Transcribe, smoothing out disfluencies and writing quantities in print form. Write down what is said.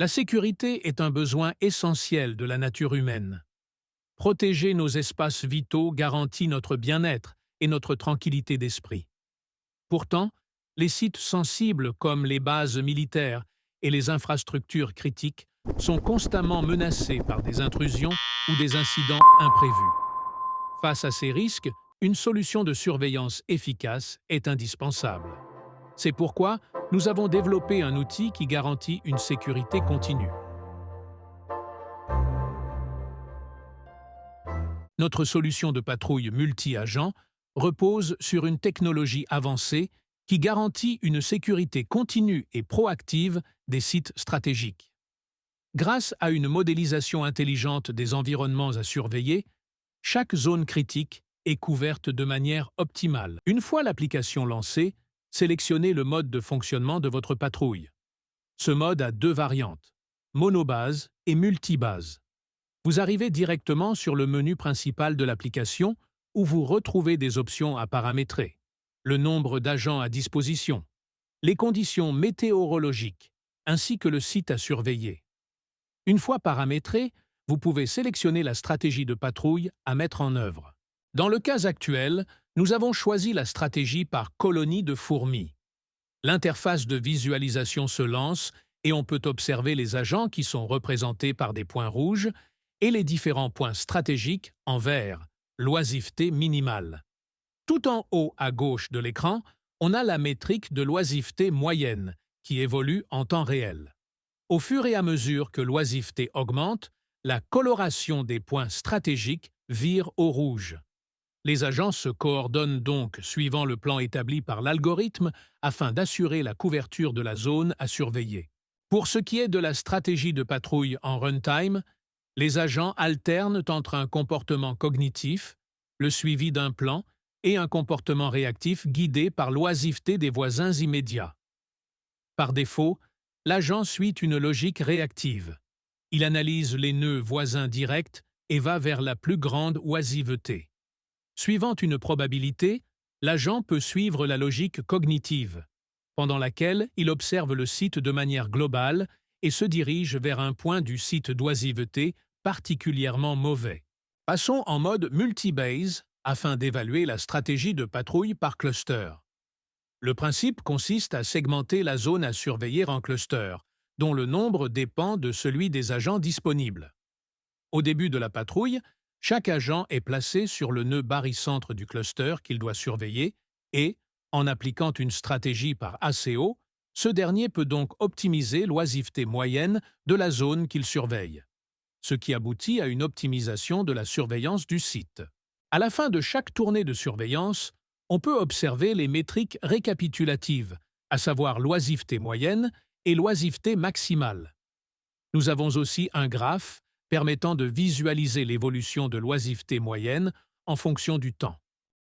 La sécurité est un besoin essentiel de la nature humaine. Protéger nos espaces vitaux garantit notre bien-être et notre tranquillité d'esprit. Pourtant, les sites sensibles comme les bases militaires et les infrastructures critiques sont constamment menacés par des intrusions ou des incidents imprévus. Face à ces risques, une solution de surveillance efficace est indispensable. C'est pourquoi nous avons développé un outil qui garantit une sécurité continue. Notre solution de patrouille multi-agents repose sur une technologie avancée qui garantit une sécurité continue et proactive des sites stratégiques. Grâce à une modélisation intelligente des environnements à surveiller, chaque zone critique est couverte de manière optimale. Une fois l'application lancée, sélectionnez le mode de fonctionnement de votre patrouille. Ce mode a deux variantes, monobase et multibase. Vous arrivez directement sur le menu principal de l'application où vous retrouvez des options à paramétrer, le nombre d'agents à disposition, les conditions météorologiques, ainsi que le site à surveiller. Une fois paramétré, vous pouvez sélectionner la stratégie de patrouille à mettre en œuvre. Dans le cas actuel, nous avons choisi la stratégie par colonie de fourmis. L'interface de visualisation se lance et on peut observer les agents qui sont représentés par des points rouges et les différents points stratégiques en vert, l'oisiveté minimale. Tout en haut à gauche de l'écran, on a la métrique de l'oisiveté moyenne, qui évolue en temps réel. Au fur et à mesure que l'oisiveté augmente, la coloration des points stratégiques vire au rouge. Les agents se coordonnent donc suivant le plan établi par l'algorithme afin d'assurer la couverture de la zone à surveiller. Pour ce qui est de la stratégie de patrouille en runtime, les agents alternent entre un comportement cognitif, le suivi d'un plan, et un comportement réactif guidé par l'oisiveté des voisins immédiats. Par défaut, l'agent suit une logique réactive. Il analyse les nœuds voisins directs et va vers la plus grande oisiveté. Suivant une probabilité, l'agent peut suivre la logique cognitive, pendant laquelle il observe le site de manière globale et se dirige vers un point du site d'oisiveté particulièrement mauvais. Passons en mode multibase afin d'évaluer la stratégie de patrouille par cluster. Le principe consiste à segmenter la zone à surveiller en clusters, dont le nombre dépend de celui des agents disponibles. Au début de la patrouille, chaque agent est placé sur le nœud barycentre du cluster qu'il doit surveiller et, en appliquant une stratégie par ACO, ce dernier peut donc optimiser l'oisiveté moyenne de la zone qu'il surveille, ce qui aboutit à une optimisation de la surveillance du site. À la fin de chaque tournée de surveillance, on peut observer les métriques récapitulatives, à savoir l'oisiveté moyenne et l'oisiveté maximale. Nous avons aussi un graphe permettant de visualiser l'évolution de l'oisiveté moyenne en fonction du temps.